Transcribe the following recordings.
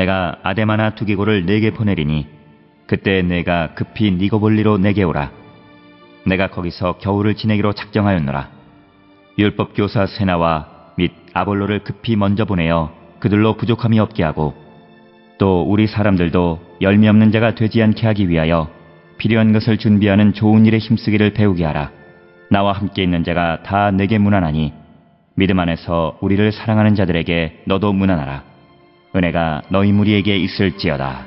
내가 아데마나 두기고를 네게 보내리니 그때 내가 급히 니고볼리로 내게 오라. 내가 거기서 겨울을 지내기로 작정하였노라. 율법 교사 세나와 및 아볼로를 급히 먼저 보내어 그들로 부족함이 없게 하고, 또 우리 사람들도 열매 없는 자가 되지 않게 하기 위하여 필요한 것을 준비하는 좋은 일에 힘쓰기를 배우게 하라. 나와 함께 있는 자가 다 내게 문안하니 믿음 안에서 우리를 사랑하는 자들에게 너도 문안하라. 은혜가 너희 무리에게 있을지어다.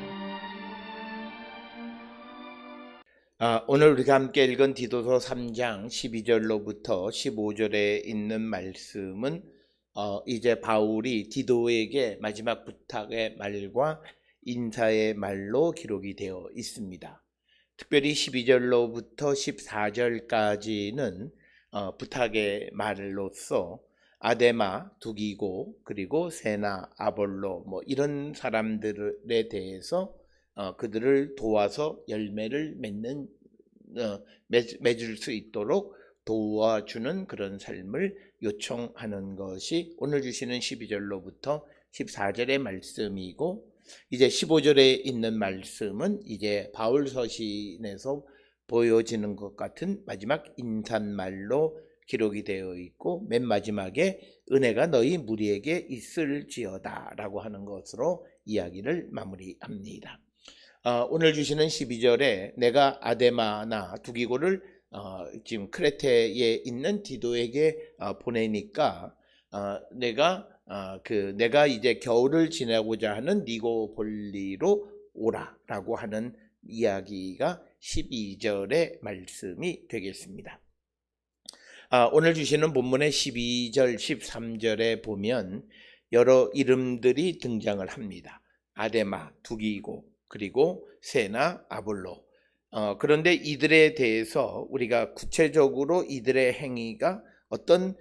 오늘 우리가 함께 읽은 디도서 3장 12절로부터 15절에 있는 말씀은 이제 바울이 디도에게 마지막 부탁의 말과 인사의 말로 기록이 되어 있습니다. 특별히 12절로부터 14절까지는 부탁의 말로서 아데마, 두기고, 그리고 세나, 아볼로 이런 사람들에 대해서 그들을 도와서 열매를 맺을 수 있도록 도와주는 그런 삶을 요청하는 것이 오늘 주시는 12절로부터 14절의 말씀이고, 이제 15절에 있는 말씀은 이제 바울 서신에서 보여지는 것 같은 마지막 인사말로 기록이 되어 있고, 맨 마지막에 은혜가 너희 무리에게 있을지어다 라고 하는 것으로 이야기를 마무리합니다. 오늘 주시는 12절에 내가 아데마나 두기고를 지금 크레테에 있는 디도에게 보내니까 내가 이제 겨울을 지내고자 하는 니고볼리로 오라라고 하는 이야기가 12절의 말씀이 되겠습니다. 오늘 주시는 본문의 12절, 13절에 보면 여러 이름들이 등장을 합니다. 아데마, 두기고, 그리고 세나, 아볼로. 그런데 이들에 대해서 우리가 구체적으로 이들의 행위가 어떤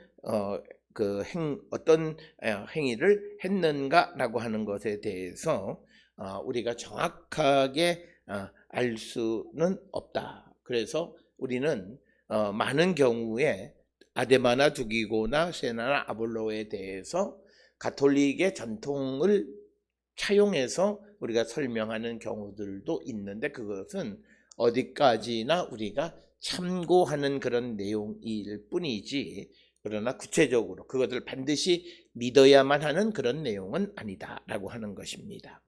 행위를 했는가라고 하는 것에 대해서 우리가 정확하게 알 수는 없다. 그래서 우리는 많은 경우에 아데마나 두기고나 세나나 아볼로에 대해서 가톨릭의 전통을 차용해서 우리가 설명하는 경우들도 있는데, 그것은 어디까지나 우리가 참고하는 그런 내용일 뿐이지, 그러나 구체적으로 그것을 반드시 믿어야만 하는 그런 내용은 아니다라고 하는 것입니다.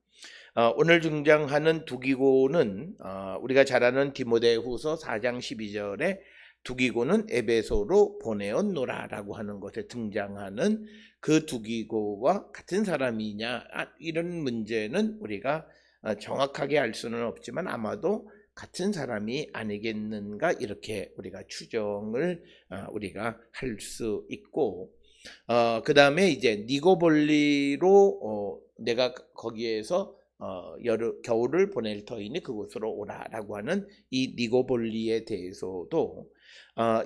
오늘 등장하는 두기고는 우리가 잘 아는 디모데후서 4장 12절에 두기고는 에베소로 보내었노라라고 하는 것에 등장하는 그 두기고와 같은 사람이냐, 이런 문제는 우리가 정확하게 알 수는 없지만 아마도 같은 사람이 아니겠는가, 이렇게 우리가 추정을 우리가 할 수 있고, 그 다음에 이제 니고볼리로 내가 거기에서 겨울을 보낼 터이니 그곳으로 오라라고 하는 이 니고볼리에 대해서도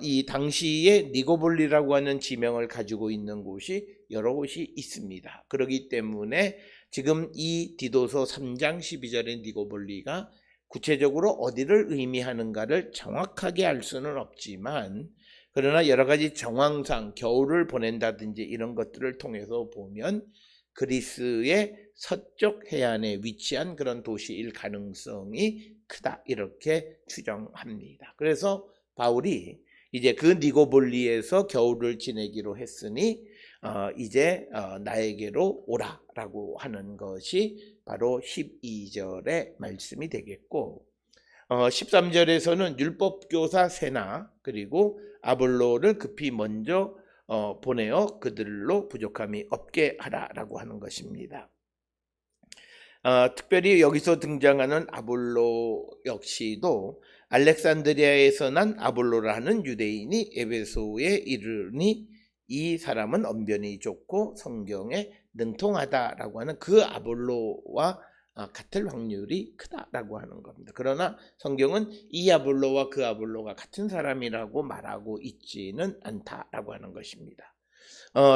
이 당시에 니고볼리라고 하는 지명을 가지고 있는 곳이 여러 곳이 있습니다. 그렇기 때문에 지금 이 디도서 3장 12절의 니고볼리가 구체적으로 어디를 의미하는가를 정확하게 알 수는 없지만, 그러나 여러 가지 정황상 겨울을 보낸다든지 이런 것들을 통해서 보면 그리스의 서쪽 해안에 위치한 그런 도시일 가능성이 크다, 이렇게 추정합니다. 그래서 바울이 이제 그 니고볼리에서 겨울을 지내기로 했으니 이제 나에게로 오라라고 하는 것이 바로 12절의 말씀이 되겠고, 13절에서는 율법교사 세나 그리고 아볼로를 급히 먼저 보내어 그들로 부족함이 없게 하라라고 하는 것입니다. 특별히 여기서 등장하는 아볼로 역시도 알렉산드리아에서 난 아볼로라는 유대인이 에베소에 이르니 이 사람은 언변이 좋고 성경에 능통하다라고 하는 그 아볼로와 같을 확률이 크다라고 하는 겁니다. 그러나 성경은 이 아볼로와 그 아볼로가 같은 사람이라고 말하고 있지는 않다라고 하는 것입니다.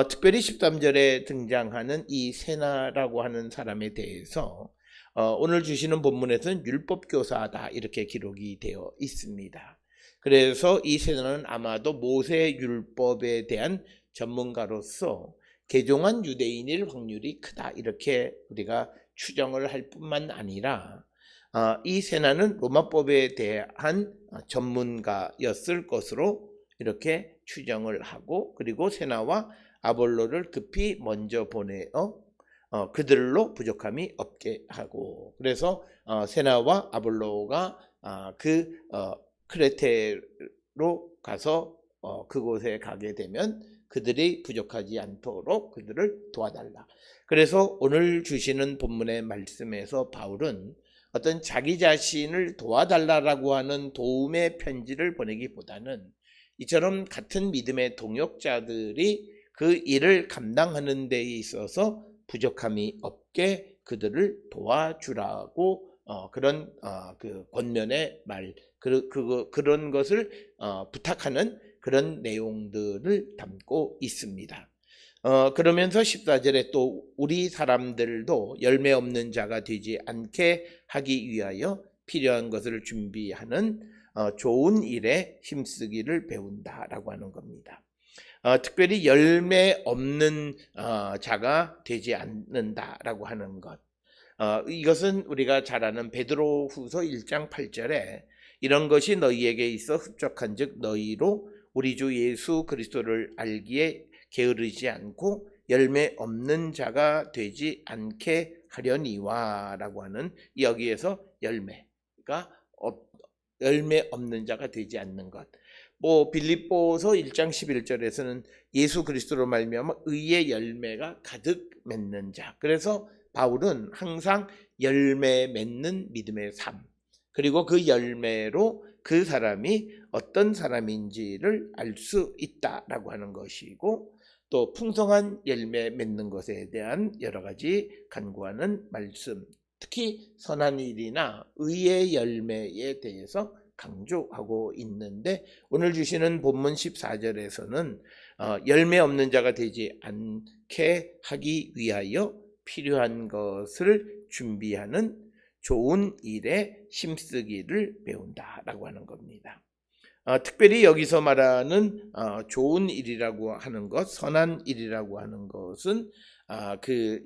특별히 13절에 등장하는 이 세나라고 하는 사람에 대해서 오늘 주시는 본문에서는 율법교사다, 이렇게 기록이 되어 있습니다. 그래서 이 세나는 아마도 모세 율법에 대한 전문가로서 개종한 유대인일 확률이 크다, 이렇게 우리가 추정을 할 뿐만 아니라 이 세나는 로마법에 대한 전문가였을 것으로 이렇게 추정을 하고, 그리고 세나와 아볼로를 급히 먼저 보내어 그들로 부족함이 없게 하고, 그래서 세나와 아볼로가 크레테로 가서 그곳에 가게 되면 그들이 부족하지 않도록 그들을 도와달라. 그래서 오늘 주시는 본문의 말씀에서 바울은 어떤 자기 자신을 도와달라고 하는 도움의 편지를 보내기보다는 이처럼 같은 믿음의 동역자들이 그 일을 감당하는 데 있어서 부족함이 없게 그들을 도와주라고 그런 그 권면의 말, 그런 것을 부탁하는 그런 내용들을 담고 있습니다. 그러면서 14절에 또 우리 사람들도 열매 없는 자가 되지 않게 하기 위하여 필요한 것을 준비하는 좋은 일에 힘쓰기를 배운다라고 하는 겁니다. 특별히 열매 없는 자가 되지 않는다라고 하는 것. 이것은 우리가 잘 아는 베드로후서 1장 8절에 이런 것이 너희에게 있어 흡족한즉 너희로 우리 주 예수 그리스도를 알기에 게으르지 않고 열매 없는 자가 되지 않게 하려니와 라고 하는, 여기에서 열매가 열매 없는 자가 되지 않는 것. 빌립보서 1장 11절에서는 예수 그리스도로 말미암아 의의 열매가 가득 맺는 자. 그래서 바울은 항상 열매 맺는 믿음의 삶, 그리고 그 열매로 그 사람이 어떤 사람인지를 알 수 있다라고 하는 것이고, 또 풍성한 열매 맺는 것에 대한 여러 가지 간구하는 말씀, 특히 선한 일이나 의의 열매에 대해서 강조하고 있는데, 오늘 주시는 본문 14절에서는 열매 없는 자가 되지 않게 하기 위하여 필요한 것을 준비하는 좋은 일에 힘쓰기를 배운다라고 하는 겁니다. 특별히 여기서 말하는 좋은 일이라고 하는 것, 선한 일이라고 하는 것은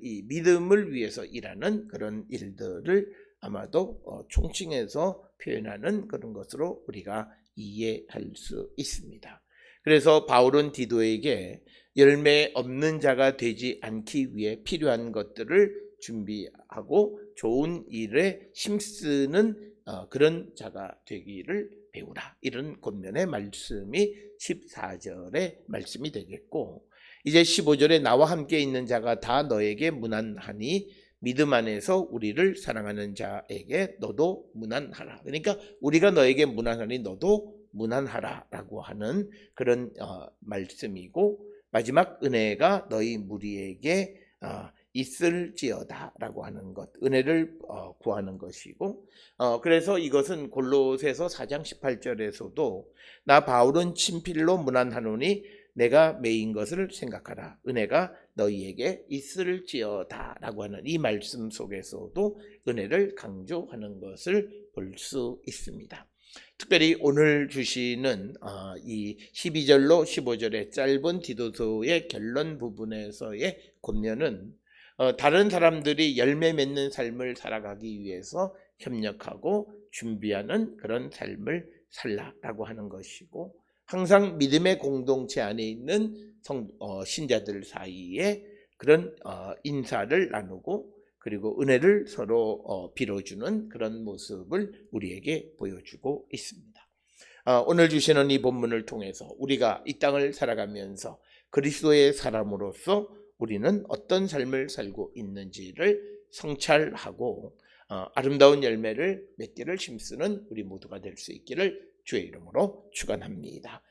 이 믿음을 위해서 일하는 그런 일들을 아마도 총칭해서 표현하는 그런 것으로 우리가 이해할 수 있습니다. 그래서 바울은 디도에게 열매 없는 자가 되지 않기 위해 필요한 것들을 준비하고 좋은 일에 힘쓰는 그런 자가 되기를 배우라, 이런 권면의 말씀이 14절의 말씀이 되겠고, 이제 15절에 나와 함께 있는 자가 다 너에게 무난하니 믿음 안에서 우리를 사랑하는 자에게 너도 무난하라. 그러니까 우리가 너에게 무난하니 너도 무난하라 라고 하는 그런 말씀이고, 마지막 은혜가 너희 무리에게 있을지어다 라고 하는 것, 은혜를 구하는 것이고, 그래서 이것은 골로새서 4장 18절에서도 나 바울은 친필로 문안하노니 내가 매인 것을 생각하라, 은혜가 너희에게 있을지어다 라고 하는 이 말씀 속에서도 은혜를 강조하는 것을 볼 수 있습니다. 특별히 오늘 주시는 이 12절로 15절의 짧은 디도서의 결론 부분에서의 권면은 다른 사람들이 열매 맺는 삶을 살아가기 위해서 협력하고 준비하는 그런 삶을 살라라고 하는 것이고, 항상 믿음의 공동체 안에 있는 신자들 사이에 그런 인사를 나누고, 그리고 은혜를 서로 빌어주는 그런 모습을 우리에게 보여주고 있습니다. 오늘 주시는 이 본문을 통해서 우리가 이 땅을 살아가면서 그리스도의 사람으로서 우리는 어떤 삶을 살고 있는지를 성찰하고 아름다운 열매를 맺기를 힘쓰는 우리 모두가 될 수 있기를 주의 이름으로 축원합니다.